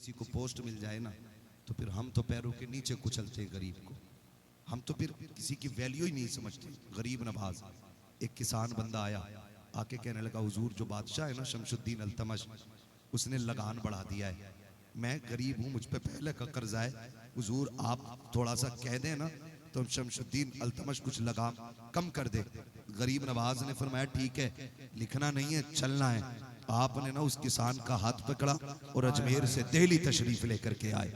किसी को पोस्ट मिल जाए ना तो फिर हम तो पैरों के नीचे कुचलते हैं गरीब को, हम तो फिर किसी की वैल्यू ही नहीं समझते। गरीब नवाज एक किसान बंदा आया, आके कहने लगा हुजूर जो बादशाह है ना शमशुद्दीन अल्तमश, उसने लगान बढ़ा दिया है, मैं गरीब हूँ, मुझ पे पहले का कर्जा है, हुजूर आप थोड़ा सा कह दें ना तो शमशुद्दीन अल्तमश कुछ लगाम कम कर दे। गरीब नवाज ने फरमाया ठीक है, लिखना नहीं है चलना है। आपने ना उस किसान का हाथ पकड़ा और अजमेर से दिल्ली तशरीफ लेकर के आए।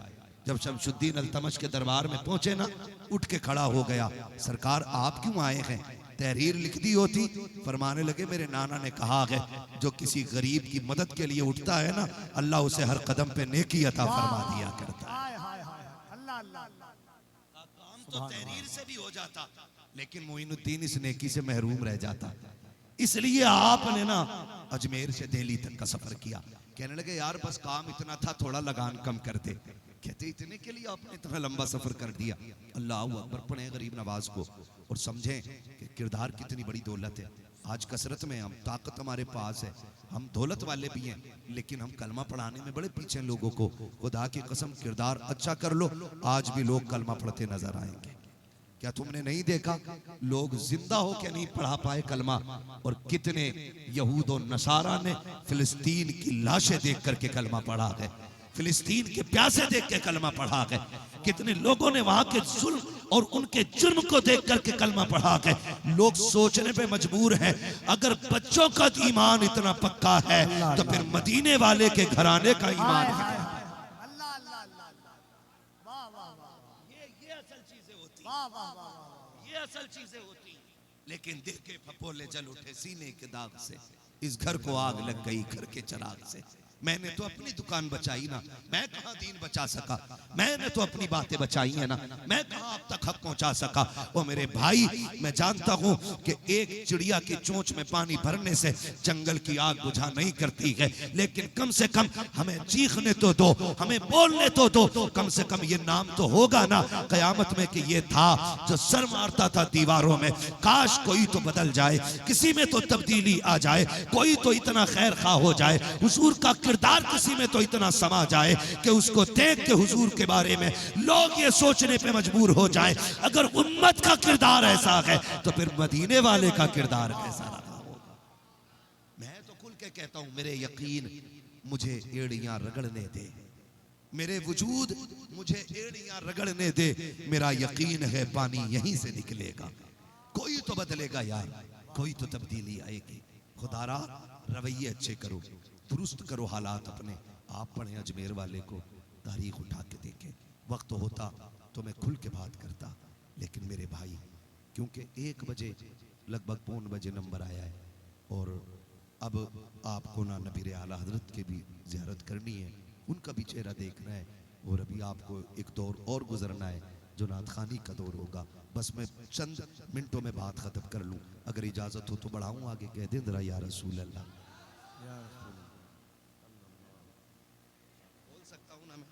जब शमशुद्दीन अल्तमश के दरबार में पहुंचे ना, उठ के खड़ा हो गया, सरकार आप क्यों आए हैं, तहरीर लिख दी होती। फरमाने लगे मेरे नाना ने कहा है जो किसी गरीब की मदद के लिए उठता है ना, अल्लाह उसे हर कदम पे नेकी अता फरमा दिया करता है। काम तो तहरीर से भी हो जाता, लेकिन मोइनुद्दीन इस नेकी से महरूम रह जाता। इसलिए आपने ना अजमेर से दिल्ली तक का सफर किया। कहने लगे यार बस काम इतना था, थोड़ा लगान कम कर दे। कहते इतने के लिए आपने इतना लंबा सफर कर दिया। अल्लाह अकबर पढ़े गरीब नवाज को और समझें कि किरदार कितनी बड़ी दौलत है। आज कसरत में हम, ताकत हमारे पास है, हम दौलत वाले भी हैं, लेकिन हम कलमा पढ़ाने में बड़े पीछे हैं लोगों को। खुदा की कसम किरदार अच्छा कर लो, आज भी लोग कलमा पढ़ते नजर आएंगे। क्या तुमने नहीं देखा लोग जिंदा हो के नहीं पढ़ा पाए कलमा, और कितने यहूद और नसारा ने फिलिस्तीन की लाशें देख करके कलमा पढ़ा है, फिलिस्तीन के प्यासे देख के कलमा पढ़ा है, कितने लोगों ने वहां के जुल्म और उनके जुर्म को देख करके कलमा पढ़ा है। लोग सोचने पे मजबूर हैं, अगर बच्चों का ईमान इतना पक्का है तो फिर मदीने वाले के घराने का ईमान है। ये असल चीजें होती, ये असल चीजें होती। लेकिन देखे फपोले जल उठे सीने के दाग से, इस घर को आग लग गई घर के चिराग से। मैंने तो अपनी दुकान बचाई ना, मैं कहां दीन बचा सका, मैंने तो अपनी बातें बचाई है ना, मैं कहां अब तक हक पहुंचा सका। ओ मेरे भाई, मैं जानता हूं कि एक चिड़िया की चोंच में पानी भरने से जंगल की आग बुझा नहीं करती है, लेकिन कम से कम हमें चीखने तो दो, हमें बोलने तो दो, कम से कम ये नाम तो होगा ना कयामत में कि ये था जो सर मारता था दीवारों में। काश कोई तो बदल जाए, किसी में तो तब्दीली आ जाए, कोई तो इतना खैर खा हो जाए, हुजूर का किरदार किसी में तो इतना समा जाए कि उसको देख के हुजूर के बारे में लोग ये सोचने पे मजबूर हो जाए, अगर उम्मत का किरदार ऐसा है तो फिर मदीने वाले का किरदार कैसा रहा होगा। मैं तो खुल के कहता हूं, मेरे यकीन मुझे एड़ियां रगड़ने दे, मेरे वजूद मुझे एड़ियां रगड़ने दे, मेरा यकीन है पानी यहीं से निकलेगा। कोई तो बदलेगा यार, कोई तो तब्दीली आएगी। खुदारा रवैये अच्छे करो, दुरुस्त करो हालात अपने। आप पढ़े अजमेर वाले को, तारीख उठा के देखें, वक्त होता तो मैं खुल के बात करता, लेकिन मेरे भाई क्योंकि 1 बजे लगभग 1:15 बजे नंबर आया है और अब आपको ना नबीर आला हजरत के भी ज़ियारत करनी है, उनका भी चेहरा देखना है, और अभी आपको एक दौर और गुजरना है जो नात खानी का दौर होगा। बस मैं चंद मिनटों में बात खत्म कर लूँ, अगर इजाज़त हो तो बढ़ाऊँ आगे, कह दें जरा या रसूल अल्लाह। बोल सकता हूँ ना मैं?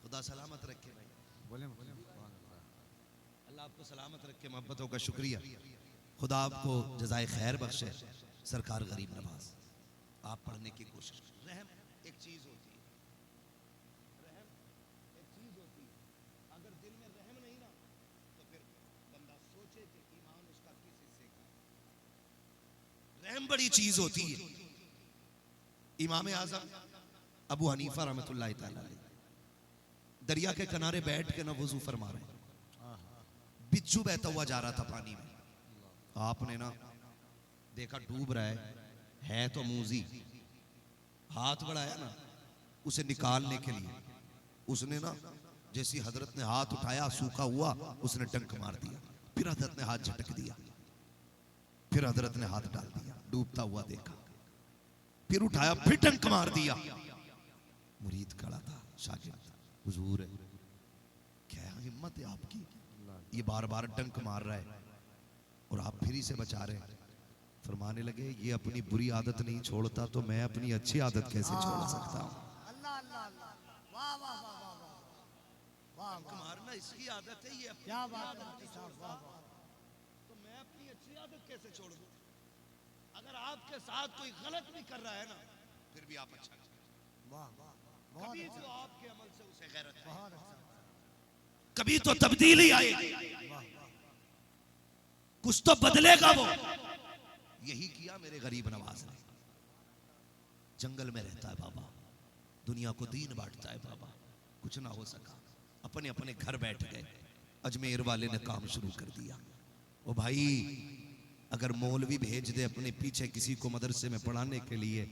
खुदा सलामत रखे भाई, अल्लाह आपको सलामत रखे, मोहब्बतों का शुक्रिया, खुदा आपको जज़ाए खैर बख्शे। सरकार गरीब नवाज आप पढ़ने की कोशिश, रहम एक चीज होती है, रहम एक चीज होती है, अगर दिल में रहम नहीं ना तो फिर बंदा सोचे कि ईमान उसका किस हिस्से का। रहम बड़ी चीज होती है। इमाम आज़म अबू हनीफा रहमतुल्लाह तआला अलैह दरिया के किनारे बैठ के ना वुजू फरमा रहे, बिच्छू बहता हुआ जा रहा था पानी में, आपने ना देखा डूब रहा है तो मूजी, हाथ बढ़ाया ना उसे निकालने के लिए, उसने ना जैसी हजरत ने हाथ उठाया सूखा हुआ, उसने डंक मार दिया, फिर हजरत ने हाथ झटक दिया, फिर हजरत ने हाथ डाल दिया, डूबता हुआ देखा, फिर उठाया, फिर डंक मार दिया। मुरीद खड़ा था, शागिर्द, हुजूर है, क्या हिम्मत है आपकी, ये बार बार डंक मार रहा है और आप फिर से बचा रहे हैं। फरमाने लगे ये अपनी बुरी आदत नहीं छोड़ता तो मैं अपनी अच्छी आदत कैसे छोड़ सकता हूँ। मारना इसकी आदत है, ये क्या बात है, तो मैं अपनी अच्छी आदत कैसे छोड़ दूं। आपके साथ कोई गलत भी कर रहा है ना, फिर भी आप अच्छा करें। कभी तो आपके अमल से उसे गैरत आएगी, कभी तो तब्दीली आएगी, कुछ तो बदलेगा वो। यही किया मेरे गरीब नवाज ने। जंगल में रहता है बाबा, दुनिया को दीन बांटता है बाबा, कुछ ना हो सका, अपने अपने घर बैठ गए। अजमेर वाले ने काम शुरू कर दिया। ओ भाई, अगर मौलवी भेज दे अपने पीछे किसी को मदरसे में पढ़ाने के लिए,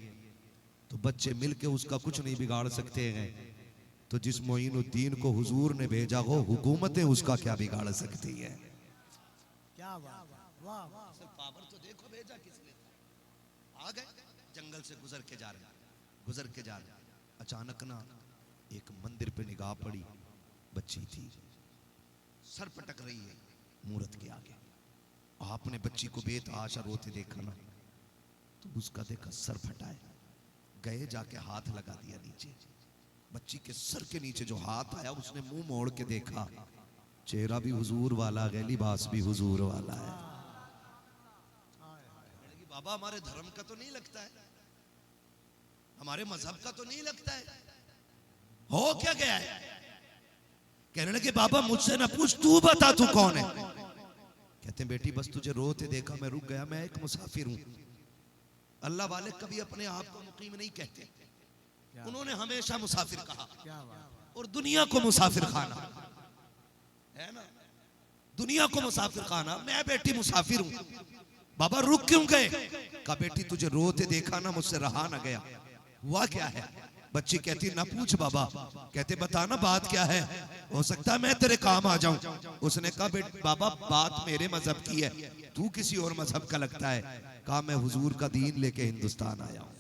तो बच्चे मिलके उसका कुछ नहीं बिगाड़ सकते हैं। तो जिस मोइनुद्दीन को हुजूर ने भेजा हो, हुकूमतें उसका क्या बिगाड़ सकती है? क्या पावर तो देखो भेजा किसने। आ गए, जंगल से गुजर के जा रहे, अचानक ना एक मंदिर पे निगाह पड़ी। बच्ची थी, सर पटक रही है मूरत के आगे। आपने बच्ची को बेतहाशा रोते देखा ना, तो उसका देखा सर फटा है। गए, जाके हाथ लगा दिया नीचे। बच्ची के सर के नीचे जो हाथ आया, उसने मुंह मोड़ के देखा, चेहरा भी हुजूर वाला है, लिबास भी हुजूर वाला है। बाबा हमारे धर्म का तो नहीं लगता है, हमारे मजहब का तो नहीं लगता है, हो क्या गया है? कहने लगे बाबा मुझसे ना पूछ, तू बता तू कौन है। कहते हैं बेटी बस तुझे रोते देखा मैं रुक गया, मैं एक मुसाफिर हूं। अल्लाह वाले कभी अपने आप को मुकीम नहीं कहते, उन्होंने हमेशा मुसाफिर कहा। और दुनिया को मुसाफिर खाना है ना, दुनिया को मुसाफिर खाना। मैं बेटी मुसाफिर हूं। बाबा रुक क्यों गए? कहा बेटी तुझे रोते देखा ना, मुझसे रहा ना गया। हुआ क्या है? बच्ची कहती ना पूछ बाबा। कहते बता ना बात क्या है, हो सकता है मैं तेरे काम आ जाऊं। उसने कहा बाबा बात मेरे मजहब की है, तू किसी और मजहब का लगता है। कहा मैं हुजूर का दीन लेके हिंदुस्तान आया हूं,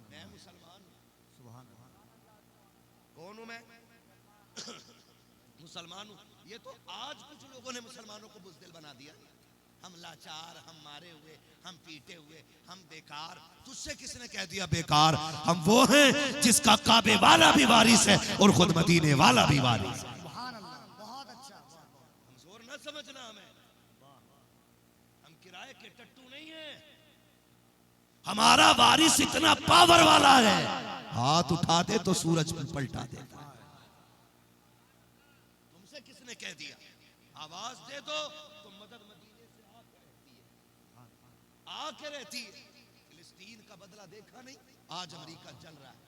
मैं मुसलमान हूं। कौन हूं मैं? मुसलमान हूं। ये तो आज कुछ लोगों ने मुसलमानों को बुज़दिल बना दिया। हम लाचार, हम मारे हुए, हम पीटे हुए, हम बेकार। तुझसे किसने कह दिया बेकार? हम वो हैं जिसका काबे वाला भी वारिस है और खुद मदीने वाला भी वारिस है। बहुत अच्छा। कमजोर ना समझना हमें, हम किराए के टट्टू नहीं है। हमारा वारिस इतना पावर वाला है, हाथ उठा दे तो सूरज पलटा देता है। तुमसे किसने कह दिया? आवाज दे दो तो मदद मदीने से आके रहती है। फिलिस्तीन का बदला देखा नहीं? आज अमेरिका जल रहा है,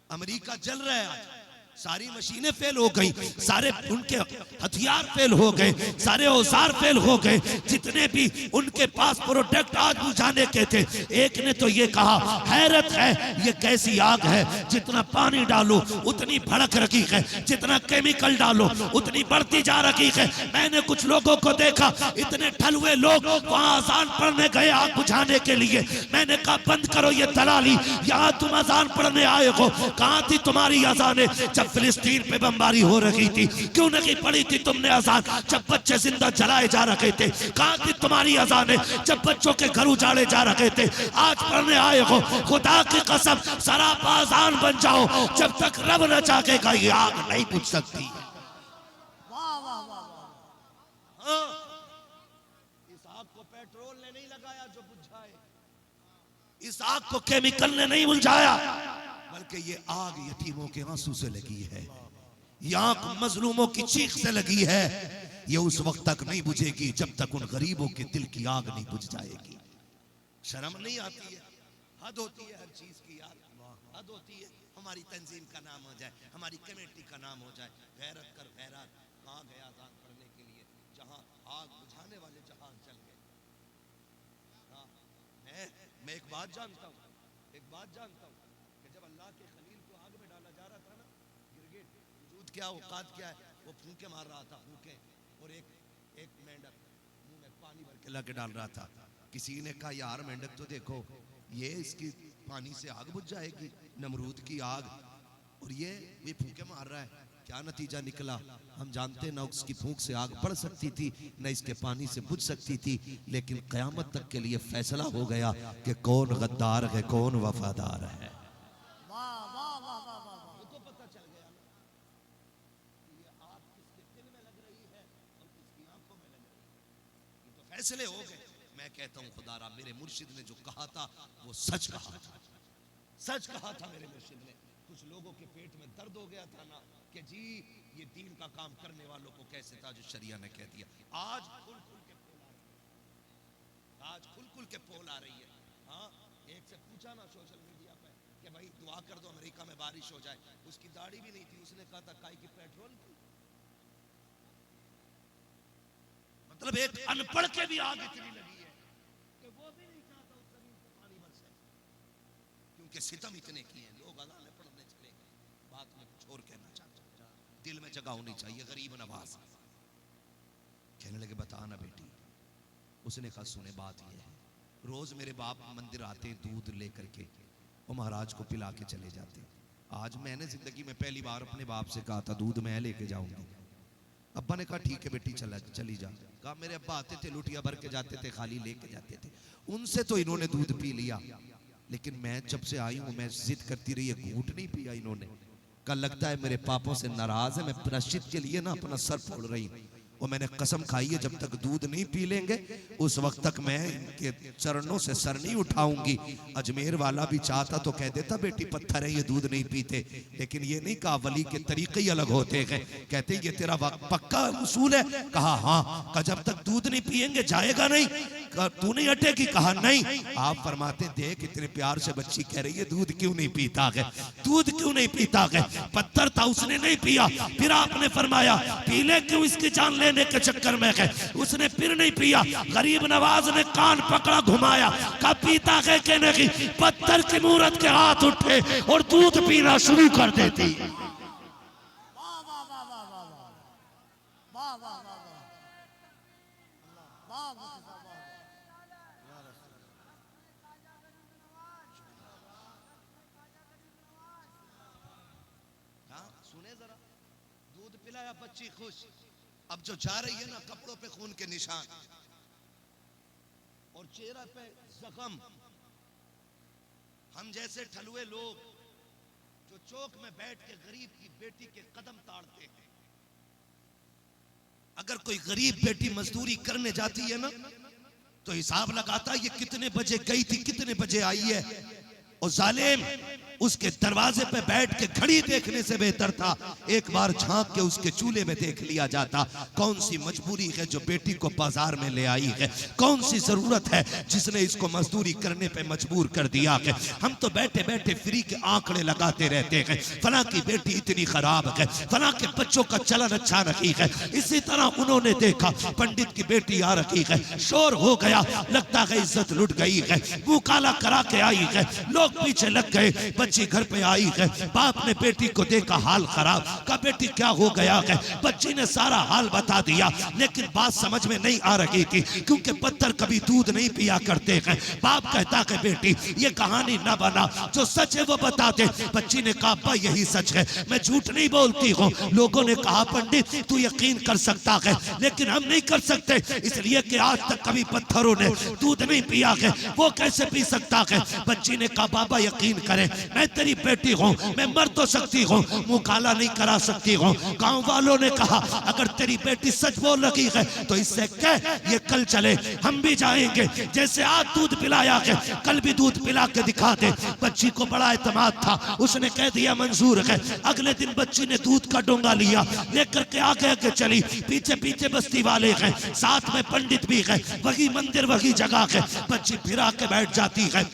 अमेरिका जल रहा है। आज सारी मशीनें फेल हो गई, सारे उनके हथियार फेल हो गए, सारे औजार फेल हो गए, जितने भी उनके पास प्रोडक्ट आज बुझाने के थे। एक ने तो ये कहा हैरत है ये कैसी आग है, जितना पानी डालो उतनी भड़क रही है, जितना केमिकल डालो उतनी बढ़ती जा रही है। मैंने कुछ लोगों को देखा, इतने ठलुए लोग वहां अजान पढ़ने गए आग बुझाने के लिए। मैंने कहा बंद करो ये दलाली, यहाँ तुम अजान पढ़ने आए हो, कहाँ थी तुम्हारी अजानें जब फिलिस्तीन पे बमबारी हो रही थी? क्यों नहीं पढ़ी थी तुमने अजान जब बच्चे जिंदा जलाए जा रहे थे? कहाँ थी तुम्हारी अजानें जब बच्चों के घर उजाड़े जा रहे थे? आज पढ़ने आए हो, खुदा की कसम सरापा अजान बन जाओ, जब तक रब न चाहेगा ये आग नहीं बुझ सकती। हाँ, इस आग को पेट्रोल ने नहीं लगाया जो बुझाए, इस आग को केमिकल ने नहीं बुझाया, बल्कि ये आग यतीमों के आंसू से लगी है, ये आग मजलूमों की चीख से लगी है। ये उस वक्त तक नहीं बुझेगी जब तक उन गरीबों के दिल की आग नहीं बुझ जाएगी। शर्म नहीं आती है? हद होती है हर चीज की यार, हद होती है। हमारी तंजीम का नाम हो जाए, हमारी कमेटी का नाम हो जाए, गैरत कर गैरत। कहाँ गया अज़ान पढ़ने के लिए जहां आग बुझाने वाले जहां जल गए। मैं एक बात जानता हूँ, एक बात जानता हूँ कि जब अल्लाह के खलील को आग में डाला जा रहा था ना, गिरगिट वजूद क्या औकात क्या है, वो फूंके मार रहा था, फूंके, और एक मेंढक मुंह में पानी भर के लाके डाल रहा था। किसी ने कहा यार मेंढक तो देखो, ये इसकी पानी से आग बुझ जाएगी, नमरूद की आग, और ये फूंके मार रहा है। क्या नतीजा निकला? हम जानते न उसकी फूंक से आग बढ़ सकती थी, न इसके पानी से बुझ सकती थी, लेकिन कयामत तक के लिए फैसला हो गया कि कौन गद्दार है कौन वफादार है। तो पता चल गया ये आग किसके दिल में लग रही है और किसकी आंखों में लग रही है। ये तो फैसले हो गए। मैं कहता हूँ खुदारा मेरे मुर्शिद ने जो कहा था वो सच कहा था, सच कहा था मेरे मुर्शिद ने। कुछ लोगों के पेट में दर्द हो गया था ना कि जी ये दीन का काम करने वालों को कैसे था जो शरिया ने कह दिया। आज खुल खुल के पोल आ रही है, आज खुल खुल के पोल आ रही है। हाँ, एक से पूछा ना सोशल मीडिया पे कि भाई दुआ कर दो अमेरिका में बारिश हो जाए, उसकी दाढ़ी भी नहीं थी, उसने कहा था काई की पेट्रोल की। मतलब एक अनपढ़ के भी आग इतनी लगी है कि वो भी नहीं चाहता उस जमीन पे पानी बरसे, क्योंकि सितम इतने किए हैं। लोग अज़ानें पढ़ने चले गए। बात में कुछ और कहना चाहता, दिल में जगह होनी चाहिए। गरीब नवाज कहने लगे बता ना बेटी। उसने कहा सुने बात यह है, रोज मेरे बाप मंदिर आते दूध लेकर के वो महाराज को पिला के चले जाते। आज मैंने जिंदगी में पहली बार अपने बाप से कहा था दूध मैं लेके जाऊंगी। अब्बा ने कहा ठीक है बेटी चली जा। कहा मेरे अब्बा आते थे लुटिया भर के जाते थे, खाली लेके जाते थे, उनसे तो इन्होंने दूध पी लिया, लेकिन मैं जब से आई हूं मैं जिद करती रही है, घूंट नहीं पिया इन्होंने। कल लगता है मेरे पापों से नाराज है, मैं प्रायश्चित के लिए ना अपना सर फोड़ रही हूं। और मैंने कसम खाई है जब तक दूध नहीं पी लेंगे उस वक्त तक मैं इनके चरणों से सर नहीं उठाऊंगी। अजमेर वाला भी चाहता तो कह देता बेटी पत्थर है ये दूध नहीं पीते, लेकिन ये नहीं कहा, वली के तरीके ही अलग होते हैं। कहते ये तेरा पक्का उसूल है? कहा हाँ। कहा जब तक दूध नहीं पिएंगे जाएगा नहीं? तू नहीं हटेगी? कहा नहीं। आप फरमाते देख इतने प्यार से बच्ची कह रही है दूध क्यों नहीं पीता है, दूध क्यों नहीं पीता है? पत्थर था उसने नहीं पिया, फिर आपने फरमाया पी ले क्यों, इसकी जान लेने के चक्कर में है, उसने फिर नहीं पिया। गरीब नवाज ने कान पकड़ा घुमाया, कहा पीता है कि नहीं? पत्थर की मूरत के हाथ उठे और दूध पीना शुरू कर देती। सुने जरा, दूध पिलाया बच्ची खुश। अब जो जा रही है ना कपड़ों पे खून के निशान और चेहरा पे जख्म। हम जैसे ठलुए लोग जो चौक में बैठ के गरीब की बेटी के कदम ताड़ते हैं। अगर कोई गरीब बेटी मजदूरी करने जाती है ना तो हिसाब लगाता ये कितने बजे गई थी कितने बजे आई है, और जालिम उसके दरवाजे पे बैठ के घड़ी देखने से बेहतर था एक बार झांक के उसके चूल्हे में देख लिया जाता। कौन सी मजबूरी है जो बेटी को बाजार में ले आई है, कौन सी जरूरत है जिसने इसको मजदूरी करने पे मजबूर कर दिया है। हम तो बैठे बैठे फ्री के आंकड़े लगाते रहते हैं, फला की बेटी इतनी खराब है, फला के बच्चों का चलन अच्छा नहीं है। इसी तरह उन्होंने देखा पंडित की बेटी आ रखी है, शोर हो गया, लगता है इज्जत लुट गई है, मुंह काला करा के आई है, लोग पीछे लग गए। बच्ची घर पे आई है, बाप ने बेटी को देखा हाल खराब, कहा बेटी क्या हो गया है? बच्ची ने सारा हाल बता दिया, लेकिन बात समझ में नहीं आ रही थी क्योंकि पत्थर कभी दूध नहीं पिया करते हैं। बाप कहता है बेटी ये कहानी ना बना, जो सच है वो बता दे। बच्ची ने कहा अब्बा यही सच है, मैं झूठ नहीं बोलती हूँ। लोगों ने कहा पंडित तू यकीन कर सकता है, लेकिन हम नहीं कर सकते, इसलिए कि आज तक कभी पत्थरों ने दूध नहीं पिया है, वो कैसे पी सकता है? बच्ची ने कहा बाबा यकीन करें मैं तेरी बेटी हूँ, मैं मर तो सकती हूँ, मुंह काला नहीं करा सकती हूँ। गांव वालों ने कहा अगर तेरी बेटी सच बोल रही है तो इससे कह ये कल चले, हम भी जाएंगे, जैसे आज दूध पिलाया है कल भी दूध पिला के दिखा दे। बच्ची को बड़ा एतमाद था, उसने कह दिया मंजूर है। अगले दिन बच्ची ने दूध का डोंगा लिया, लेकर के आगे आगे चली, पीछे पीछे बस्ती वाले हैं, साथ में पंडित भी है, वही मंदिर वही जगह है। बच्ची फिर आके बैठ जाती है,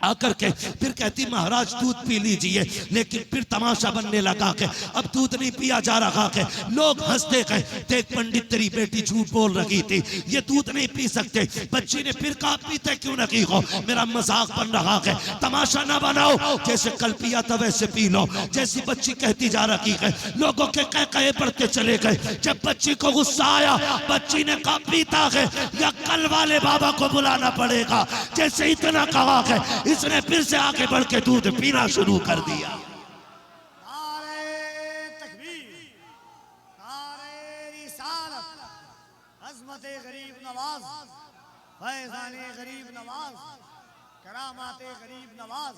आकर के फिर कहती महाराज दूध पी लीजिए, लेकिन फिर तमाशा बनने लगा के अब दूध नहीं पिया जा रहा है। लोग हंसते गए, देख पंडित तेरी बेटी झूठ बोल रही थी, ये दूध नहीं पी सकते। बच्ची ने फिर कहा पीते क्यों नहीं हो, मेरा मजाक बन रहा है, तमाशा ना बनाओ, जैसे कल पिया था वैसे पी लो। जैसी बच्ची कहती जा रही है लोगों के कह कहे बढ़ते चले गए। जब बच्ची को गुस्सा आया बच्ची ने कहा पीता है या कल वाले बाबा को बुलाना पड़ेगा। जैसे इतना कहा है इसने फिर से आगे बढ़ के दूध पीना शुरू कर दिया। नारे तकबीर, नारे रिसालत, अज़मते गरीब नवाज, फैज़ाने गरीब नवाज, करामाते गरीब नवाज,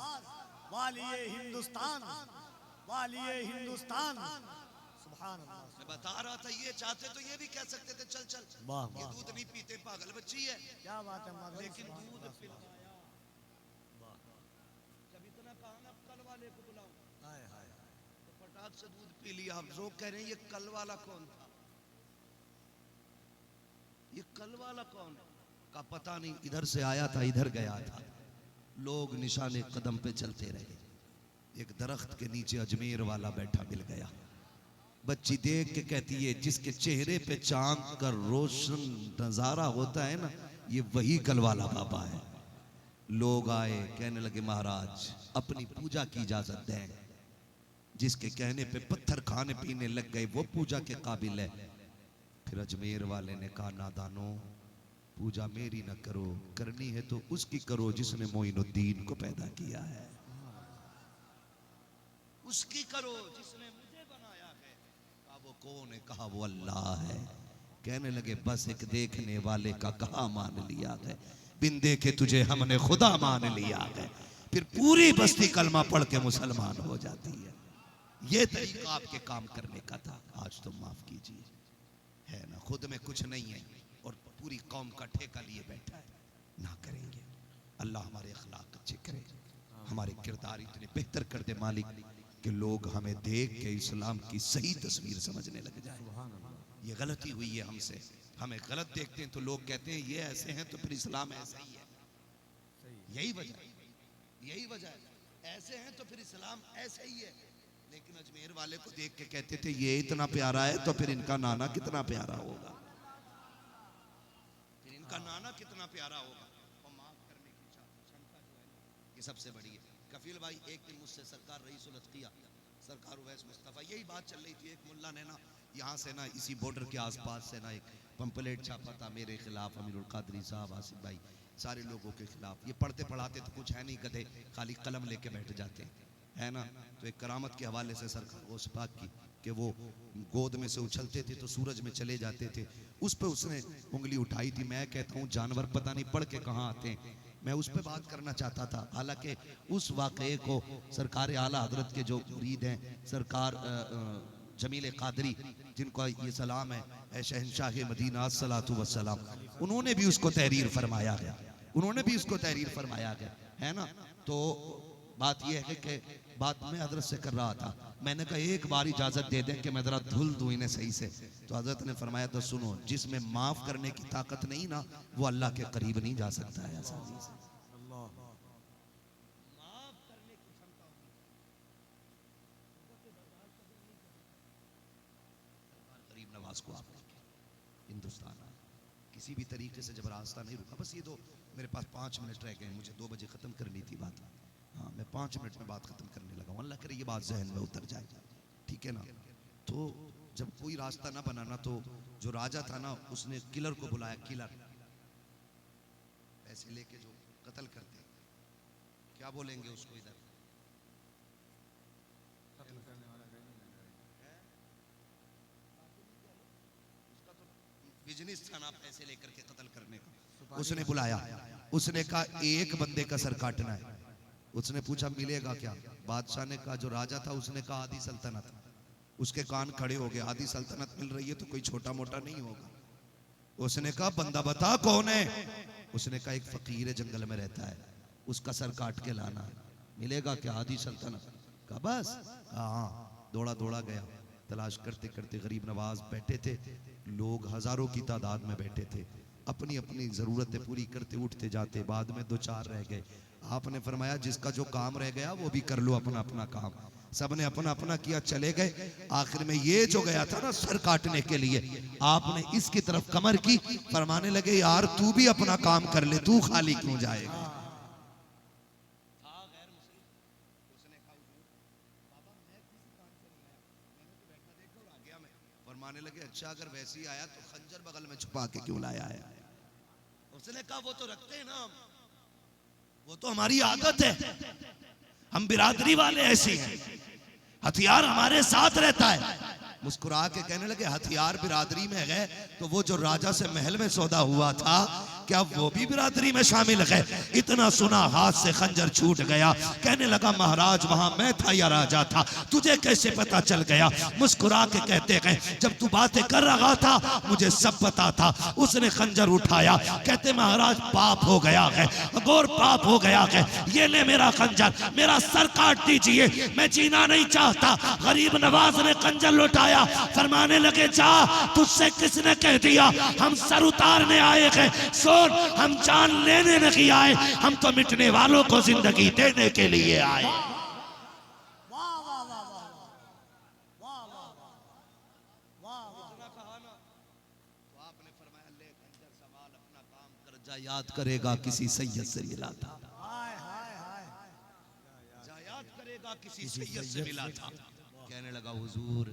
वालिए हिंदुस्तान, वालिए हिंदुस्तान। सुभान अल्लाह। मैं बता रहा था ये चाहते तो ये भी कह सकते थे चल चल वाह ये वाह, दूध नहीं पीते पागल बच्ची है, क्या बात है मौलवी, लेकिन सुभान दूध अल्लाह, पिलाया। जब इतना कहा ना कल वाले को बुलाओ हाय हाय हाय, तो फटाक से दूध पी लिया। आप लोग कह रहे हैं ये कल वाला कौन था, ये कल वाला कौन है? का पता नहीं, इधर से आया था इधर गया था। लोग निशाने कदम पे चलते रहे। एक दरख्त के नीचे अजमेर वाला बैठा मिल गया। बच्ची देख के कहती है जिसके चेहरे पे चांद का रोशन नजारा होता है ना, ये वही कल वाला बाबा है। लोग आए, कहने लगे महाराज अपनी पूजा की इजाजत दें। जिसके कहने पे पत्थर खाने पीने लग गए वो पूजा के काबिल है। फिर अजमेर वाले ने कहा नादानो, पूजा मेरी न करो, करनी है तो उसकी करो जिसने मोइनुद्दीन को पैदा किया है, उसकी करो जिसने मुझे बनाया है। कहा वो कौन है? कहा वो अल्लाह है। कहने लगे बस एक देखने वाले का कहा मान लिया गया, बिन देखे तुझे हमने खुदा मान लिया है। फिर पूरी बस्ती कलमा पढ़ के मुसलमान हो जाती है। ये तरीका आपके काम करने का था। आज तो माफ कीजिए, है ना, खुद में कुछ नहीं है और पूरी कौम का ठेका लिए बैठा है। ना करेंगे। अल्लाह हमारे अखलाक अच्छे करे, हमारे किरदार इतने बेहतर कर दे मालिक कि लोग हमें देख के इस्लाम की सही तस्वीर समझने लग जाए। ये गलती हुई है हमसे, हमें गलत देखते हैं तो लोग कहते हैं ये ऐसे हैं तो फिर इस्लाम ऐसा ही है। यही वजह, यही वजह है, ऐसे हैं तो फिर इस्लाम ऐसा ही है। लेकिन अजमेर वाले को देख के कहते थे ये इतना प्यारा है तो फिर इनका नाना कितना प्यारा होगा, फिर इनका नाना कितना प्यारा होगा। और माफ करने की क्षमता जो है ना, ये सबसे बड़ी है। कफील भाई एक दिन मुझसे सरकार रईसुल अत्किया सरकार उवैस मुस्तफ़ा, यही बात चल रही थी। एक मुल्ला ने ना यहाँ से ना इसी बॉर्डर के आसपास से ना एक पंपलेट छापा था मेरे खिलाफ, अमीरुल कादरी साहब, आसिफ भाई, सारे लोगों के खिलाफ। ये पढ़ते पढ़ाते तो कुछ है नहीं, गधे खाली कलम लेके बैठ जाते हैं, है ना। तो एक करामत के हवाले से सरकार गौस पाक की कि वो गोद में से उछलते थे तो सूरज में चले जाते थे, उस पर उसने उंगली उठाई थी। मैं कहता हूँ जानवर पता नहीं पढ़ के कहाँ आते हैं, मैं उस पर बात करना चाहता था। हालांकि उस वाक़े को सरकार आला हजरत के जो मुरीद हैं सरकार जमील कादरी, जिनको ये सलाम है, शहनशाह मदीना अस्सलातु वस्सलाम, उन्होंने भी उसको तहरीर फरमाया गया, उन्होंने भी उसको तहरीर फरमाया गया, है ना। तो बात यह है कि बात मैं हजरत से कर रहा था, मैंने कहा एक बार इजाजत दे दें कि मैं जरा धुल दूं इन्हें सही से। तो हजरत ने फरमाया तो सुनो, जिसमें माफ करने की ताकत नहीं ना वो अल्लाह के करीब नहीं जा सकता है आसानी से। माफ करने की क्षमता गरीब नवाज को आप हिंदुस्तान आए, किसी भी तरीके से जब रास्ता नहीं रुका। बस ये दो, मेरे पास 5 मिनट रह गए, मुझे 2 बजे खत्म करनी थी बात। हाँ, मैं 5 मिनट में बात खत्म करने लगा हूँ, अल्लाह करे ये बात जहन में उतर जाए, ठीक है ना। तो जब कोई रास्ता ना बनाना तो जो राजा था ना उसने किलर को बुलाया, किलर पैसे लेके जो कत्ल करते, क्या बोलेंगे उसको इधर, उसका तो बिजनेस था ना पैसे लेकर के कत्ल करने का। उसने बुलाया, उसने कहा एक बंदे का सर काटना है। उसने पूछा मिलेगा क्या? बादशाह ने कहा, जो राजा था उसने कहा आधी सल्तनत। उसके कान खड़े हो गए, आधी सल्तनत मिल रही है तो कोई छोटा मोटा नहीं होगा। उसने कहा बंदा बता कौन है? उसने कहा एक फकीर है, जंगल में रहता है, उसका सर काट के लाना। मिलेगा क्या? आधी सल्तनत। कहा बस, हाँ। दौड़ा दौड़ा गया, तलाश करते करते गरीब नवाज बैठे थे, लोग हजारों की तादाद में बैठे थे, अपनी अपनी जरूरतें पूरी करते उठते जाते, बाद में 2-4 रह गए। आपने फरमाया जिसका जो काम रह गया वो भी कर लो अपना अपना काम। सबने अपना अपना किया, चले गए। आखिर में ये जो गया था ना सर काटने के लिए, आपने इसकी तरफ कमर की, फरमाने लगे यार तू भी अपना काम कर ले, तू खाली क्यों जाएगा? फरमाने लगे अच्छा अगर वैसे ही आया तो खंजर बगल में छुपा के क्यों लाया है? उसने कहा वो तो रखते हैं ना, वो तो हमारी आदत है, हम बिरादरी वाले ऐसे हैं, हथियार हमारे साथ रहता है। मुस्कुरा के कहने लगे हथियार बिरादरी में गए तो वो जो राजा से महल में सौदा हुआ था क्या वो भी बिरादरी में शामिल है? इतना सुना हाथ से खंजर छूट गया। कहने लगा महाराज वहां मैं था या राजा था, तुझे कैसे पता चल गया? मुस्कुरा के कहते हैं जब तू बातें कर रहा था मुझे सब पता था। उसने खंजर उठाया, कहते महाराज पाप हो गया है, गौर पाप हो गया है, ये ले मेरा खंजर, मेरा सर काट दीजिए, मैं जीना नहीं चाहता। गरीब नवाज ने खंजर लौटाया, फरमाने लगे जा, तुझसे किसने कह दिया हम सर उतारने आए हैं? सुन, हम जान लेने नहीं आए, हम तो मिटने वालों को जिंदगी देने के लिए आए। वाह वाह वाह वाह वाह वाह वाह वाह। तो आपने फरमाया ले खंजर संभाल, अपना काम कर जा, याद करेगा किसी सैयद से मिला था। हाय हाय हाय। जा याद करेगा किसी सैयद से मिला था। कहने लगा हुजूर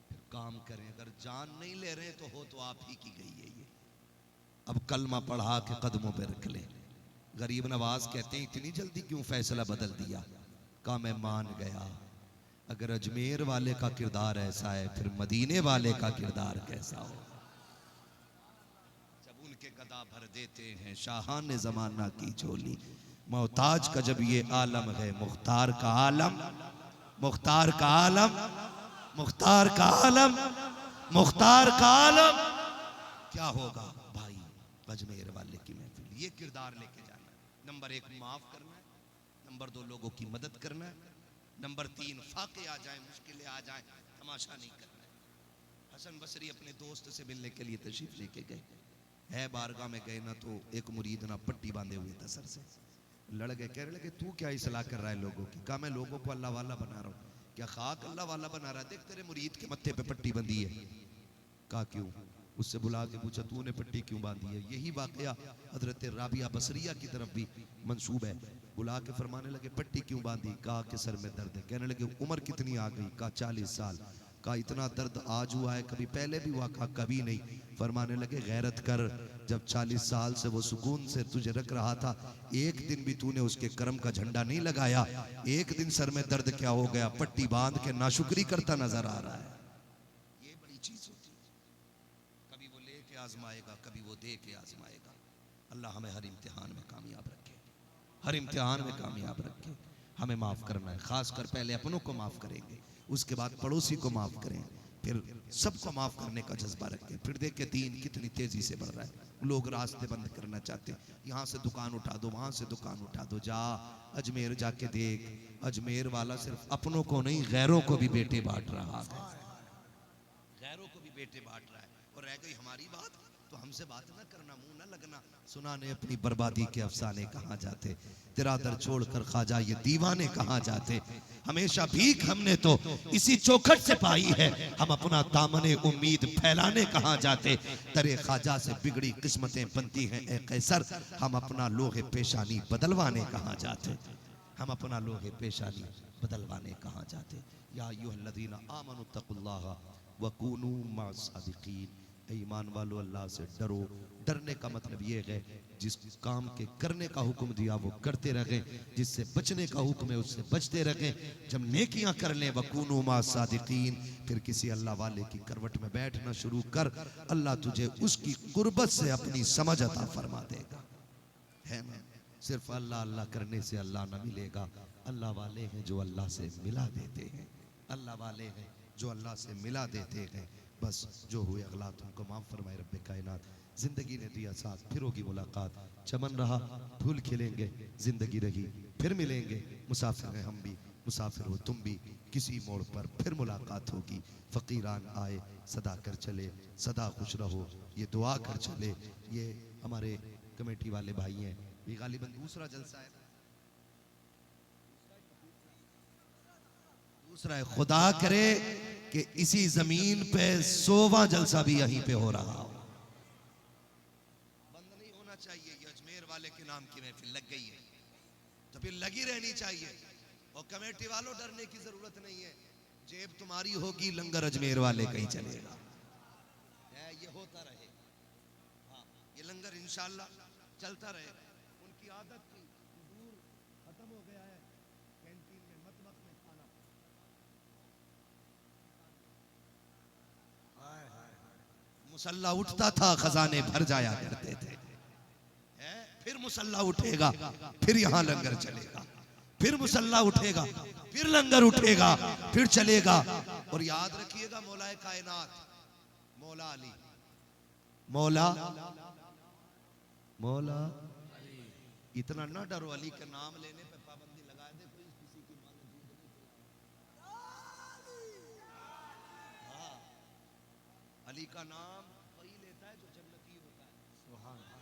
फिर काम करें, अगर जान नहीं ले रहे तो हो तो आप ही की गई है ये, अब कलमा पढ़ा के कदमों पे रख ले। गरीब नवाज कहते हैं इतनी जल्दी क्यों फैसला बदल दिया? कहा मैं मान गया, अगर अजमेर वाले का किरदार ऐसा है फिर मदीने वाले का किरदार कैसा हो। जब उनके गदा भर देते हैं शाहान जमाना की झोली, मोहताज का जब ये आलम है, मुख्तार का आलम, मुख्तार का आलम, मुख्तार का आलम, मुख्तार का आलम क्या होगा भाई? अजमेर वाले की महफिल, ये किरदार लेके जाना है। नंबर 1 माफ करना है, नंबर 2 लोगों की मदद करना है, नंबर 3 फाके आ जाए, मुश्किलें आ जाए, तमाशा नहीं करना है। हसन बसरी अपने दोस्त से मिलने के लिए तशरीफ लेके गए है, बारगाह में गए ना तो एक मुरीद ना पट्टी बांधे हुए था सर से, लड़ गए। कहने लगे तू क्या इस्लाह कर रहा है लोगों की? कहा मैं लोगों को अल्लाह वाला बना रहा हूँ। क्या खाक अल्लाह वाला बना रहा है? देख तेरे मुरीद के मत्थे पे पट्टी बंधी है। कहा क्यों? उससे बुला के पूछा तूने पट्टी क्यों बांधी है? यही वाकया हजरत राबिया बसरिया की तरफ भी मंसूब है। बुला के फरमाने लगे पट्टी क्यों बांधी? कहा कि सर में दर्द है। कहने लगे उम्र कितनी आ गई? कहा 40 साल। कहा इतना दर्द आज हुआ है, कभी पहले भी हुआ? कहा कभी नहीं। फरमाने लगे गैरत कर, जब 40 साल से वो सुकून से तुझे रख रहा था, एक दिन भी तूने उसके कर्म का झंडा नहीं लगाया, एक दिन सर में दर्द क्या हो गया? पट्टी बांध के नाशुक्री करता नजर आ रहा है। ये बड़ी चीज होती है, कभी वो लेके आजमाएगा, कभी वो दे के आजमाएगा। अल्लाह हमें हर इम्तिहान में कामयाब रखे, हर इम्तिहान में कामयाब रखे। हमें माफ करना है, खासकर पहले अपनों को माफ करेंगे, उसके बाद पड़ोसी को माफ करें, फिर सबको माफ करने का जज्बा रखें। फिर देखें दीन कितनी तेजी से बढ़ रहा है। लोग रास्ते बंद करना चाहते हैं, यहाँ से दुकान उठा दो, वहां से दुकान उठा दो। जा अजमेर जाके देख, अजमेर वाला सिर्फ अपनों को नहीं गैरों को भी बेटे बांट रहा है, गैरों को भी बेटे बांट रहा है। और रह गई हमारी बात तो हमसे बात ना करना, मुंह ना लगना। सुनाने अपनी बर्बादी के अफसाने कहाँ जाते, तेरा दर छोड़कर ख्वाजा ये दीवाने कहाँ जाते। हमेशा भीख हमने तो इसी चौखट से पाई है, हम अपना दामने उम्मीद फैलाने कहाँ जाते। तेरे ख्वाजा से बिगड़ी किस्मतें बनती हैं ए कैसर, हम अपना लोहे पेशानी बदलवाने कहाँ जाते, हम अपना लोहे पेशानी बदलवाने कहाँ जाते। या अय्युहल्लज़ीना आमनु तक़ुल्लाह वकूनू मअस-सादिक़ीन, ईमान वालों अल्लाह से डरो। डरने का मतलब ये है जिस काम के करने का हुक्म दिया वो करते रहें, जिससे बचने का हुक्म है उससे बचते रहें। जब नेकियां कर लें वकूनू मअस-सादिक़ीन, फिर किसी अल्लाह वाले की करवट में बैठना शुरू कर, अल्लाह तुझे उसकी कुर्बत से अपनी समझ अता फरमा देगा। है ना? सिर्फ अल्लाह अल्लाह करने से अल्लाह ना मिलेगा। अल्लाह वाले हैं जो अल्लाह से मिला देते हैं, अल्लाह वाले हैं जो अल्लाह से मिला देते हैं। बस जो हुए अगलात उनको माफ़ फरमाए रब्बे कायनात। जिंदगी ने दिया साथ, फिर होगी मुलाकात, चमन रहा फूल खिलेंगे, जिंदगी रही फिर मिलेंगे। मुसाफिर हैं हम भी, मुसाफिर हो तुम भी, किसी मोड़ पर फिर मुलाकात होगी। फ़कीरान आए सदा कर चले, सदा खुश रहो ये दुआ कर चले। ये हमारे कमेटी वाले भाई हैं, ये गालिबन दूसरा जलसा है, दूसरा है। खुदा करे कि इसी जमीन पे 100वां जलसा भी यहीं पे हो रहा हो। बंद नहीं होना चाहिए। ये अजमेर वाले के नाम की महफिल लग गई है तो फिर लगी रहनी चाहिए। और कमेटी वालों डरने की जरूरत नहीं है, जेब तुम्हारी होगी, लंगर अजमेर वाले कहीं चलेगा। ये होता रहे, हाँ ये लंगर इंशाल्लाह चलता रहे। उनकी आदत थी, दूर खत्म हो गया है, कैंटीन में मतबख में खाना। मुसल्ला उठता था, खजाने भर जाया करते थे। फिर मुसल्ला उठेगा, फिर यहाँ लंगर चलेगा, फिर मुसल्ला उठेगा, फिर लंगर उठेगा, फिर चलेगा। और याद रखिएगा मौलाए कायनात मौला अली, मौला मौला इतना ना डरो, अली के नाम लेने पे पाबंदी लगा दे कोई किसी की मांग दूध नहीं पिलाएगा। हाँ, अली का नाम वही लेता है जो जन्नती होता है। सुभान अल्लाह।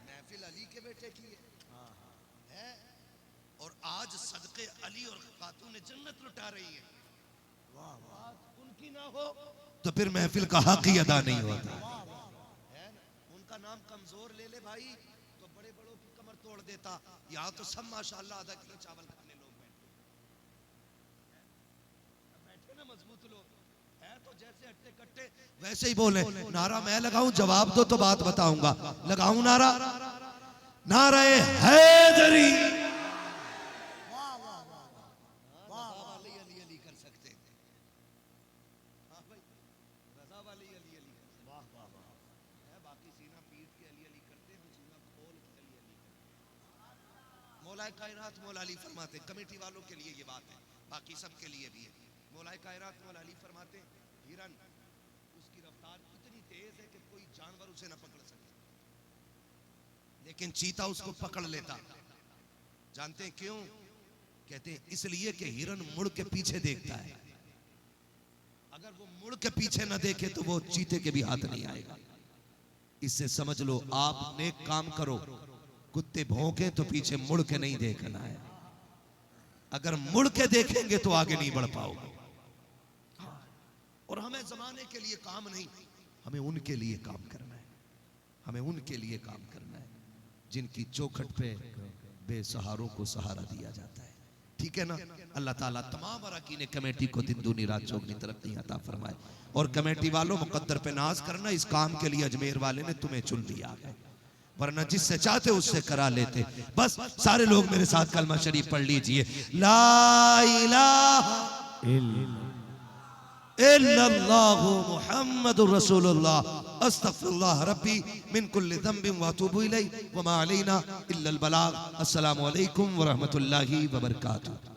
महफिल अली के बेटे की है और आज सदके अली और खातून जन्नत लुटा रही है। उनकी ना हो तो फिर महफिल का हक ही अदा नहीं होता है ना। उनका नाम कमजोर ले ले भाई तो बड़े बड़ों की कमर तोड़ देता। यहाँ तो सब माशाल्लाह आधा किलो चावल खाने लोग बैठे ना, मजबूत लोग है तो जैसे अट्टे कट्टे वैसे ही बोले। नारा मैं लगाऊं, जवाब दो तो बात बताऊंगा। लगाऊं नारा, नारे हैदरी। मौलाए कायनात मौला अली फरमाते, कमेटी वालों के लिए ये बात है, बाकी सब के लिए भी है। मौलाए कायनात मौला अली फरमाते, हिरन उसकी रफ्तार इतनी तेज है कि कोई जानवर उसे न पकड़ सके, लेकिन चीता उसको पकड़ लेता। जानते हैं क्यों? कहते हैं इसलिए कि हिरन मुड़ के पीछे देखता है। अगर वो मुड़ के पीछे न देखे तो वो चीते के भी हाथ नहीं आएगा। इससे समझ लो आप नेक काम करो, कुत्ते भौंके तो पीछे मुड़ के नहीं देखना है। अगर मुड़ के देखेंगे तो आगे नहीं बढ़ पाओगे। और हमें जमाने के लिए काम नहीं, हमें उनके लिए काम करना है। हमें उनके लिए काम करना है जिनकी चौखट पे बेसहारों को सहारा दिया जाता है। ठीक है ना। अल्लाह ताला तमाम अरकान कमेटी को दिन दूनी रात चौगनी तरक्की अता फरमाए। और कमेटी वालों मुकद्दर पे नाज करना, इस काम के लिए अजमेर वाले ने तुम्हें चुन लिया है, वरना जिससे चाहते उससे करा लेते। बस सारे लोग मेरे साथ कलमा शरीफ पढ़ लीजिए। ला इलाहा इल्लल्लाहु मुहम्मदुर रसूलुल्लाह अस्तगफिरुल्लाह रब्बी मिन कुल्लि ज़ंबिन व अतूबु इलैहि व मा अलैना इल्लल बलाग। अस्सलामु अलैकुम व रहमतुल्लाहि व बरकातुहू।